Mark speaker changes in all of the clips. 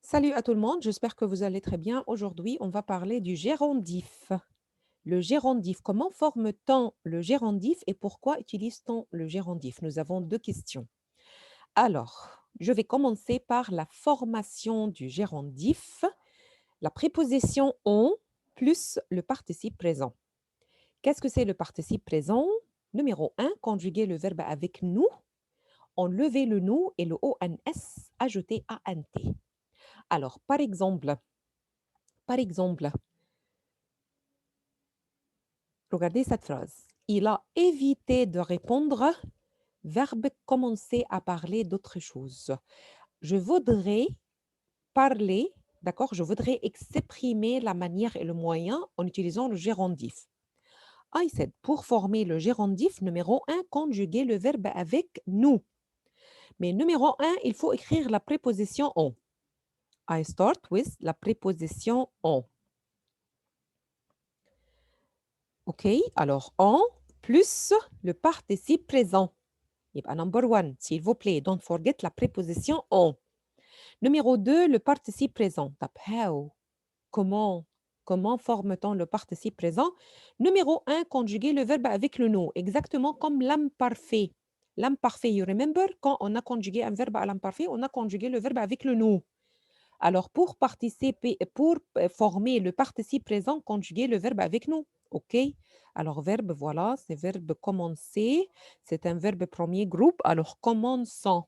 Speaker 1: Salut à tout le monde, j'espère que vous allez très bien. Aujourd'hui, on va parler du gérondif. Le gérondif, comment forme-t-on le gérondif et pourquoi utilise-t-on le gérondif? Nous avons deux questions. Alors, je vais commencer par la formation du gérondif, la préposition on plus le participe présent. Qu'est-ce que c'est le participe présent? Numéro un, conjuguer le verbe avec nous, enlever le nous et le ONS, ajouter ANT. Alors, par exemple, regardez cette phrase. Il a évité de répondre, verbe commencer à parler d'autre chose. Je voudrais parler, d'accord? Je voudrais exprimer la manière et le moyen en utilisant le gérondif. I said, pour former le gérondif, numéro un, conjuguer le verbe avec nous. Mais numéro un, il faut écrire la préposition on. I start with la préposition on. OK? Alors, on plus le participe présent. يبقى number one, s'il vous plaît, don't forget la préposition on. Numéro 2, le participe présent. طب how? Comment? Comment forme-t-on le participe présent? Numéro un, conjuguer le verbe avec le nous, exactement comme l'imparfait. L'imparfait, you remember? Quand on a conjugué un verbe à l'imparfait, on a conjugué le verbe avec le nous. Alors, pour former le participe présent, conjuguer le verbe avec nous. OK? Alors, verbe, voilà, c'est verbe commencer. C'est un verbe premier groupe. Alors, commençons.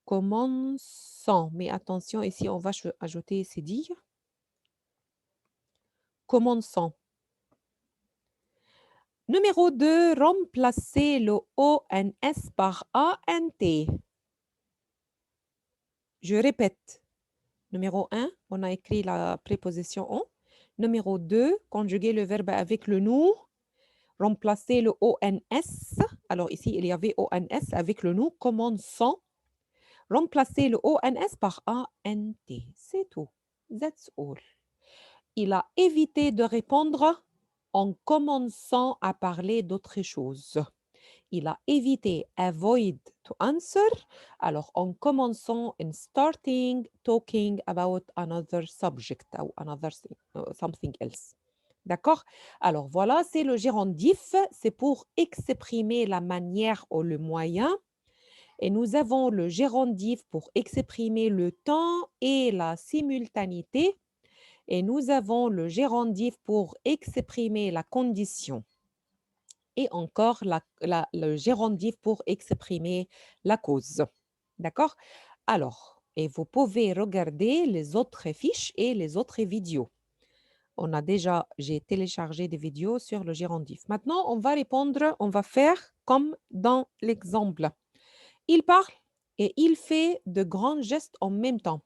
Speaker 1: Commençons. Mais attention, ici, on va ajouter c'est dire. Commençons. Numéro 2, remplacer le ONS par ANT. Je répète. Numéro 1, on a écrit la préposition on. Numéro 2, conjuguer le verbe avec le nous. Remplacer le ONS. Alors ici, il y avait ONS avec le nous. Commençons. Remplacer le ONS par ANT. C'est tout. That's all. Il a évité de répondre en commençant à parler d'autre chose. Il a évité avoid to answer. Alors, en commençant, in starting talking about another subject ou another something else. D'accord? Alors, voilà, c'est le gérondif. C'est pour exprimer la manière ou le moyen. Et nous avons le gérondif pour exprimer le temps et la simultanéité. Et nous avons le gérondif pour exprimer la condition et encore le gérondif pour exprimer la cause. D'accord? Alors, et vous pouvez regarder les autres fiches et les autres vidéos. J'ai téléchargé des vidéos sur le gérondif. Maintenant, on va répondre, on va faire comme dans l'exemple. Il parle et il fait de grands gestes en même temps.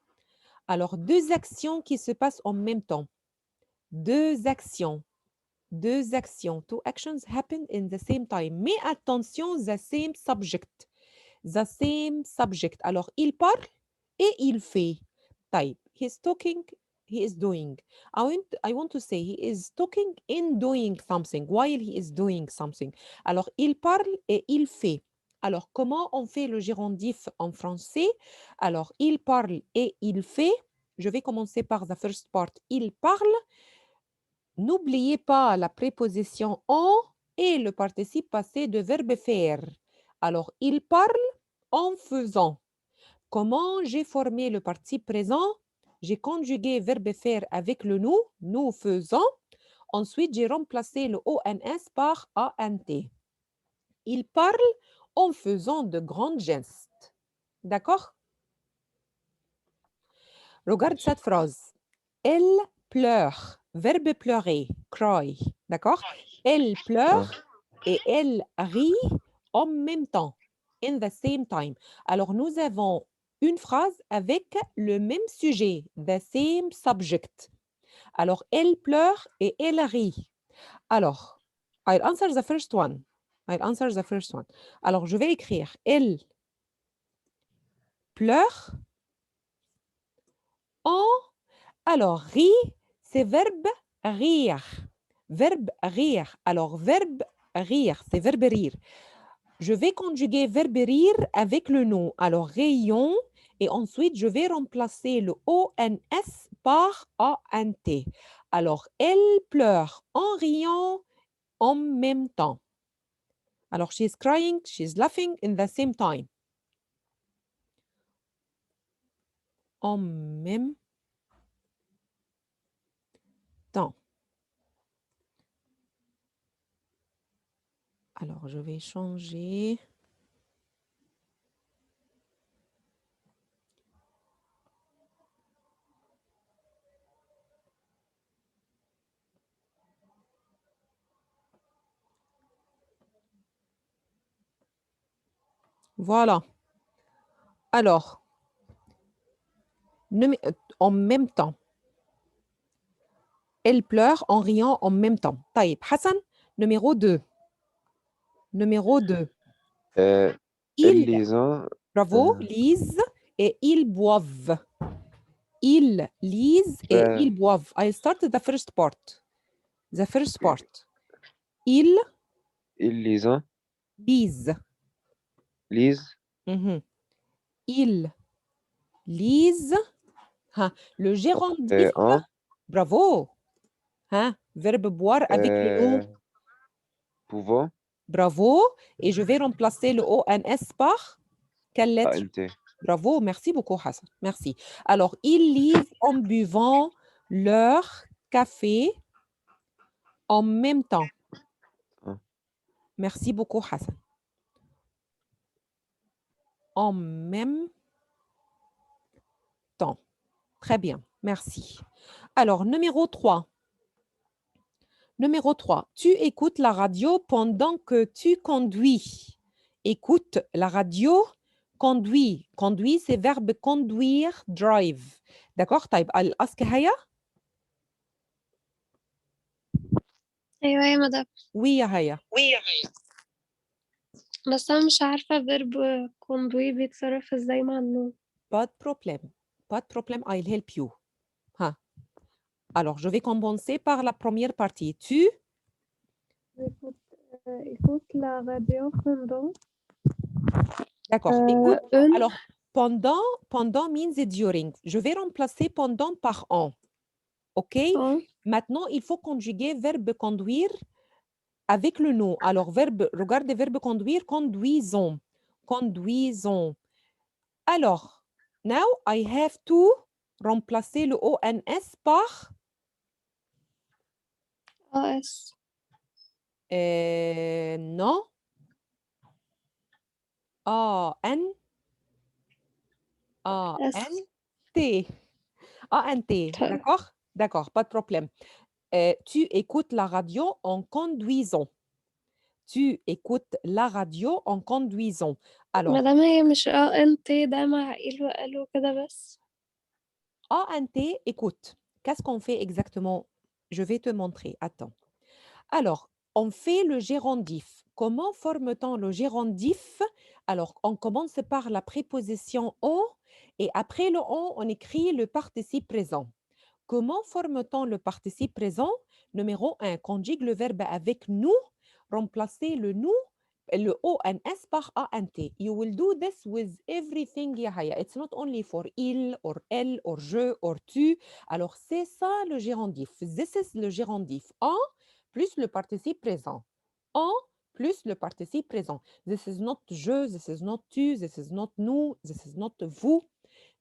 Speaker 1: Alors, deux actions qui se passent en même temps. Deux actions. Deux actions. Two actions happen in the same time. Mais attention, the same subject. The same subject. Alors, il parle et il fait. طيب, he's talking, he is doing. I want to say he is talking and doing something while he is doing something. Alors, il parle et il fait. Alors, comment on fait le gérondif en français? Alors, il parle et il fait. Je vais commencer par the first part. Il parle. N'oubliez pas la préposition en et le participe passé de verbe faire. Alors, il parle en faisant. Comment j'ai formé le participe présent? J'ai conjugué verbe faire avec le nous faisons. Ensuite, j'ai remplacé le ONS par ANT. Il parle en faisant de grands gestes. D'accord? Regarde cette phrase. Elle pleure. Verbe pleurer, cry. D'accord? Elle
Speaker 2: Ah,
Speaker 1: pleure et elle rit en même temps. In the same time. Alors, nous avons une phrase avec le même sujet. The same subject. Alors, elle pleure et elle rit. Alors, I'll answer the first one. I'll answer the first one. Alors, je vais écrire elle pleure en. Alors, rit, c'est verbe rire. Verbe rire. Alors, verbe rire, c'est verbe rire. Je vais conjuguer verbe rire avec le nom. Alors, rayon Et ensuite, je vais remplacer le ONS par ANT. Alors, elle pleure en riant en même temps. Alors, she's crying, she's laughing in the same time. En même temps. Alors, je vais changer. Voilà. Alors, en même temps. Elle pleure en riant en même temps. طيب Hassan, numéro 2. Numéro 2.
Speaker 2: Euh,
Speaker 1: Ils,
Speaker 2: lisant,
Speaker 1: bravo, lisent et ils boivent. Ils lisent et ils boivent. I started the first part. The first part. Ils
Speaker 2: lisant,
Speaker 1: lisent.
Speaker 2: lise,
Speaker 1: Mhm. Ils lisent. Hein. Le gérondif,
Speaker 2: en,
Speaker 1: bravo. Hein. Verbe boire avec le nous.
Speaker 2: pouvant,
Speaker 1: Bravo. Et je vais remplacer le ONS par quelle lettre?
Speaker 2: ANT.
Speaker 1: Bravo, merci beaucoup, Hassan. Merci. Alors, ils lisent en buvant leur café en même temps.
Speaker 2: Hein.
Speaker 1: Merci beaucoup, Hassan. En même temps. Très bien, merci. Alors, numéro 3. Numéro 3. Tu écoutes la radio pendant que tu conduis. Écoute la radio, conduis. Conduis, c'est verbe conduire, drive. D'accord? طيب الأسك هيا؟
Speaker 3: أيوة يا مدام.
Speaker 1: Oui يا هيا.
Speaker 3: بس أنا مش عارفة verb conduit بيتصرف ازاي مع النون.
Speaker 1: Pas de problème. Pas de problème, I'll help you. Hein. Alors, je vais commencer par la première partie. Tu,
Speaker 3: Écoute la radio pendant
Speaker 1: d'accord, écoute.
Speaker 3: une.
Speaker 1: Alors, pendant means during. Je vais remplacer pendant par en. OK? Maintenant, il faut conjuguer verbe conduire avec le nom. Alors, regardez, verbe conduire, conduisons. Conduisons. Alors, now I have to remplacer le ONS par
Speaker 3: AS.
Speaker 1: non. A-N. A-N-T. A-N-T. D'accord? D'accord, pas de problème. Tu écoutes la radio en conduisant. Tu écoutes la radio en conduisant. Alors,
Speaker 3: مدام هي مش NT ده مع إل وقال وكده بس.
Speaker 1: A-N-T, écoute. Qu'est-ce qu'on fait exactement? Je vais te montrer. Attends. Alors, on fait le gérondif. Comment forme-t-on le gérondif? Alors, on commence par la préposition on et après le on écrit le participe présent. Comment forme-t-on le participe présent? Numéro 1, conjugue le verbe avec nous, remplacer le nous, le ONS par ANT. You will do this with everything, Yahya. It's not only for il, or elle, or je, or tu. Alors, c'est ça le gérondif. This is le gérondif. En plus le participe présent. En plus le participe présent. This is not je, this is not tu, this is not nous, this is not vous.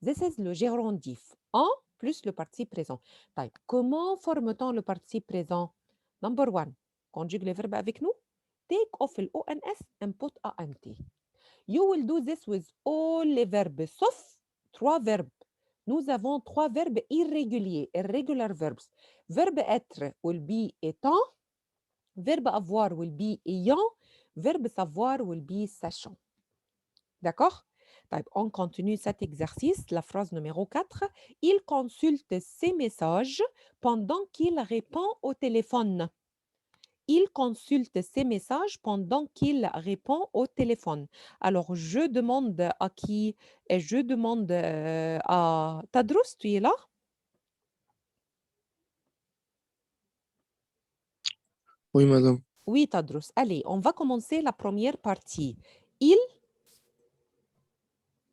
Speaker 1: This is le gérondif. En plus le participe présent. طيب, comment forme-t-on le participe présent? Number 1, conjugue les verbes avec nous. Take off le ONS and put ANT. You will do this with all les verbes, sauf 3 verbes. Nous avons 3 verbes irréguliers, irregular verbs. Verbe être will be étant, verbe avoir will be ayant, verbe savoir will be sachant. D'accord? On continue cet exercice, la phrase numéro 4. Il consulte ses messages pendant qu'il répond au téléphone. Il consulte ses messages pendant qu'il répond au téléphone. Alors, je demande à qui? Je demande à Tadros, tu es là?
Speaker 4: Oui, madame.
Speaker 1: Oui, Tadros. Allez, on va commencer la première partie. Il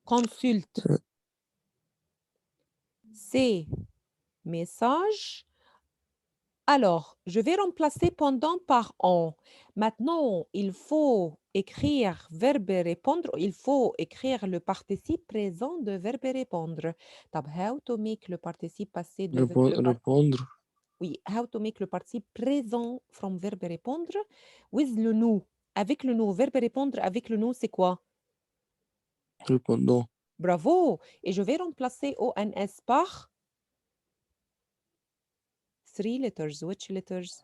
Speaker 1: consulte. ces messages. Alors, je vais remplacer pendant par en. Maintenant, il faut écrire verbe répondre, il faut écrire le participe présent de verbe répondre. طب how to make le participe passé de
Speaker 4: Répondre.
Speaker 1: oui, how to make le participe présent from verbe répondre with le nous. Avec le nous, verbe répondre avec le nous, c'est quoi?
Speaker 4: Répondant.
Speaker 1: Bravo! Et je vais remplacer ONS par 3 letters. Which letters?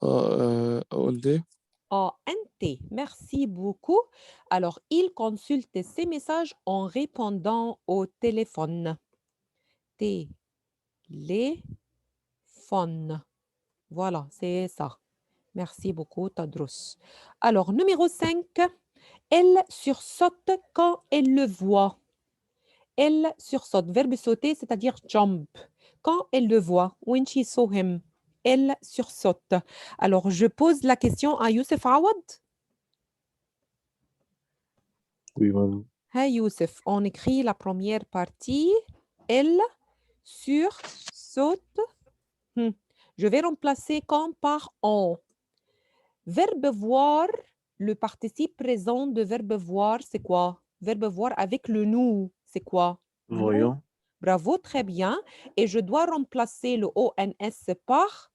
Speaker 4: OND.
Speaker 1: ANT. Merci beaucoup. Alors, il consulte ses messages en répondant au téléphone. Téléphone. Voilà, c'est ça. Merci beaucoup, Tadros. Alors, numéro 5. Elle sursaute quand elle le voit. Elle sursaute. Verbe sauter, c'est-à-dire jump. Quand elle le voit. When she saw him. Elle sursaute. Alors, je pose la question à Youssef Awad.
Speaker 4: Oui, madame.
Speaker 1: Hey Youssef, on écrit la première partie. Elle sursaute. Je vais remplacer quand par on. Verbe voir, le participe présent de verbe voir, c'est quoi? Verbe voir avec le nous, c'est quoi? Nous.
Speaker 4: Voyons.
Speaker 1: Bravo, très bien. Et je dois remplacer le ONS par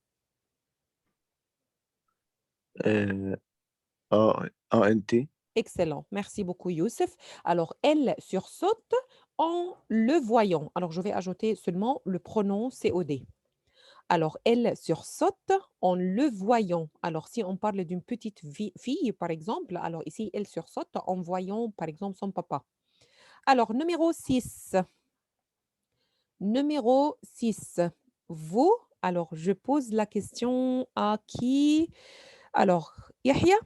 Speaker 4: ANT.
Speaker 1: excellent. Merci beaucoup, Youssef. Alors, elle sursaute en le voyant. Alors, je vais ajouter seulement le pronom COD. Alors, elle sursaute en le voyant. Alors, si on parle d'une petite fille, par exemple, alors ici, elle sursaute en voyant, par exemple, son papa. Alors, numéro 6. Numéro 6. Vous, alors, je pose la question à qui? Alors, Yahya?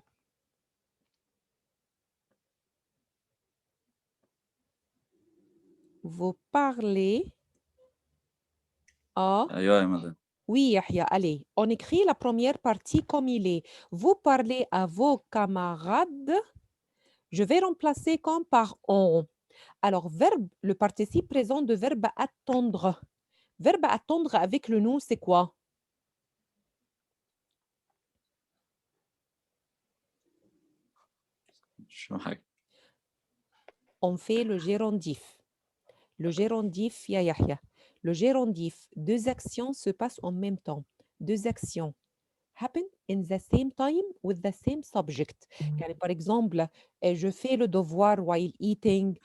Speaker 1: Vous parlez à...
Speaker 5: ايوه يا مدام.
Speaker 1: Oui, Yahya, allez, on écrit la première partie comme il est. Vous parlez à vos camarades. Je vais remplacer comme par on. Alors, verbe, le participe présent de verbe attendre. Verbe attendre avec le nous, c'est quoi?
Speaker 5: مش فاهم حاجة.
Speaker 1: On fait le gérondif. Le gérondif, ya Yahya. Le gérondif, deux actions se passent en même temps. Deux actions happen in the same time with the same subject. يعني par exemple, je fais le devoir while eating,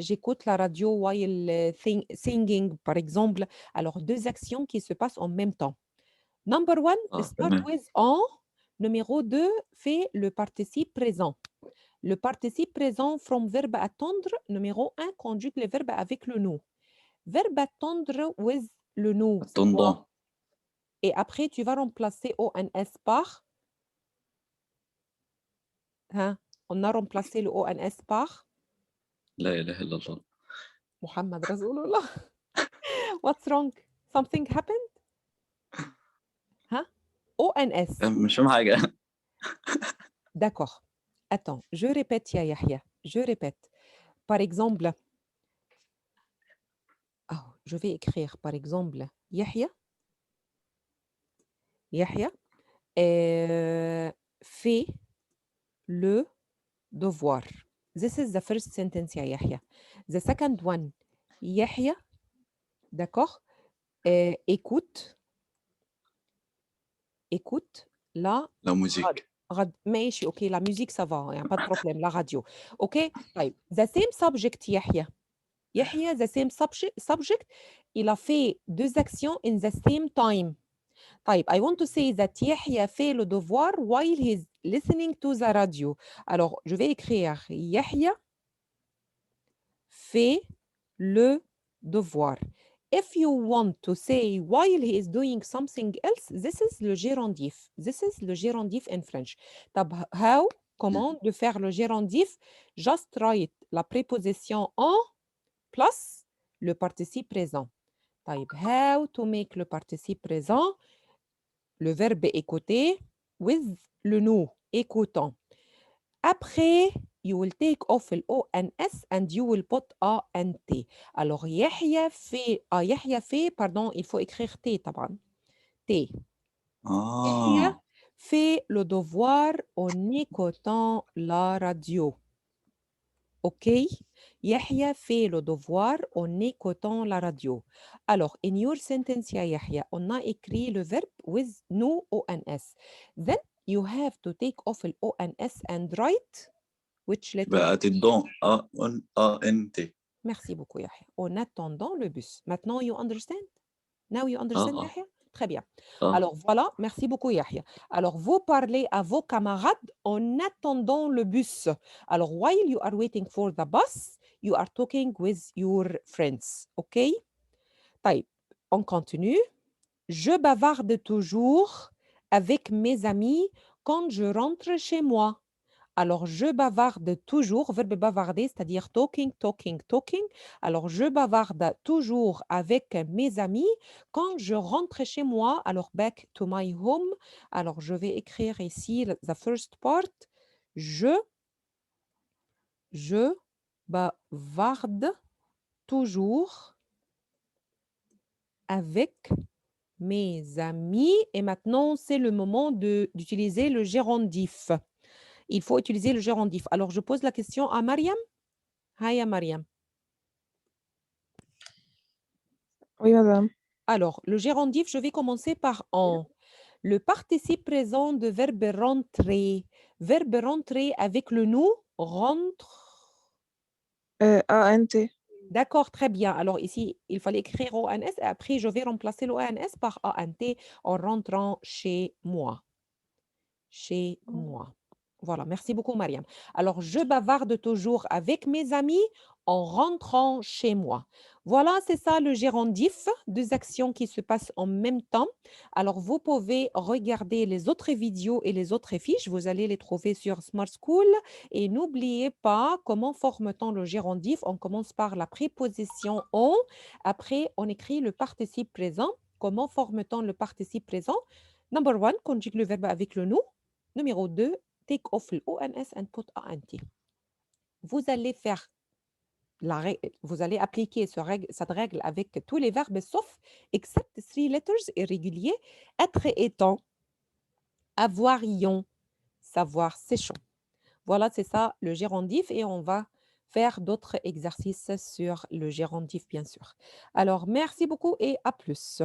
Speaker 1: j'écoute la radio while singing, par exemple. Alors, deux actions qui se passent en même temps. Number one, start
Speaker 5: تمام.
Speaker 1: with en. Numéro 2, fait le participe présent. Le participe présent from verbe attendre. Numéro 1, conjugue les verbes avec le nous. Verbe attendre with le nous. c'est quoi?
Speaker 5: الطندان.
Speaker 1: Et après, tu vas remplacer ONS par. Hein? On a remplacé le ONS par
Speaker 5: لا إله إلا الله.
Speaker 1: Muhammad Rasulullah. What's wrong? Something happened? Hein? ONS.
Speaker 5: مش فاهم حاجة.
Speaker 1: D'accord. Attends, je répète, ya Yahya. Je répète. Par exemple, je vais écrire, par exemple, Yahya. Yahya fait le devoir. This is the first sentence, ya Yahya. The second one, Yahya, d'accord, écoute la
Speaker 5: لا موزيك.
Speaker 1: ماشي اوكي la musique ça va يعني pas de problème la radio اوكي طيب the same subject يحيى the same subject il a fait deux actions in the same time طيب I want to say that يحيى fait le devoir while he's listening to the radio alors je vais écrire يحيى fait le devoir. If you want to say while he is doing something else, this is le gérondif. This is le gérondif in French. طب how? Comment de faire le gérondif? Just write la préposition en plus le participe présent. طيب how to make le participe présent? Le verbe écouter with le nous, écoutant. Après you will take off le ONS and you will put ANT. Alors, Yahya fait, pardon, il faut écrire T, طبعا. T. Yahya
Speaker 5: اه
Speaker 1: fait le devoir en écoutant la radio. OK? Yahya fait le devoir en écoutant la radio. Alors, in your sentence, ya Yahya, on a écrit le verbe with no ONS. Then you have to take off the ONS and write which letter?
Speaker 5: بقت الضوء انت.
Speaker 1: Merci beaucoup, Yahya. En attendant le bus. Maintenant, you understand? Now you understand,
Speaker 5: Ah.
Speaker 1: Yahya? Très bien.
Speaker 5: اه
Speaker 1: Alors voilà, merci beaucoup, Yahya. Alors, vous parlez à vos camarades en attendant le bus. Alors, while you are waiting for the bus, you are talking with your friends. OK? طيب, on continue. Je bavarde toujours avec mes amis quand je rentre chez moi. Alors, je bavarde toujours, verbe bavarder, c'est-à-dire talking, talking, talking. Alors, je bavarde toujours avec mes amis quand je rentre chez moi. Alors, back to my home. Alors, je vais écrire ici the first part. Je bavarde toujours avec mes amis. Et maintenant, c'est le moment d'utiliser le gérondif. Il faut utiliser le gérondif. Alors, je pose la question à Mariam. Hi, Mariam.
Speaker 6: Oui, madame.
Speaker 1: Alors, le gérondif, je vais commencer par en. Le participe présent de verbe rentrer. Verbe rentrer avec le nous, rentre.
Speaker 6: A-N-T.
Speaker 1: D'accord, très bien. Alors ici, il fallait écrire ONS et après, je vais remplacer l'ONS par ANT en rentrant chez moi. Chez moi. Voilà, merci beaucoup, Mariam. Alors, je bavarde toujours avec mes amis en rentrant chez moi. Voilà, c'est ça le gérondif, deux actions qui se passent en même temps. Alors, vous pouvez regarder les autres vidéos et les autres fiches. Vous allez les trouver sur Smart School. Et n'oubliez pas comment forme-t-on le gérondif. On commence par la préposition en. Après, on écrit le participe présent. Comment forme-t-on le participe présent? Number one, conjugue le verbe avec le nous. Numéro 2, take off le ONS and put ANT. Vous allez faire vous allez appliquer cette règle avec tous les verbes sauf except three letters irréguliers, être étant, avoir ayant, savoir séchant. Voilà, c'est ça le gérondif et on va faire d'autres exercices sur le gérondif, bien sûr. Alors, merci beaucoup et à plus.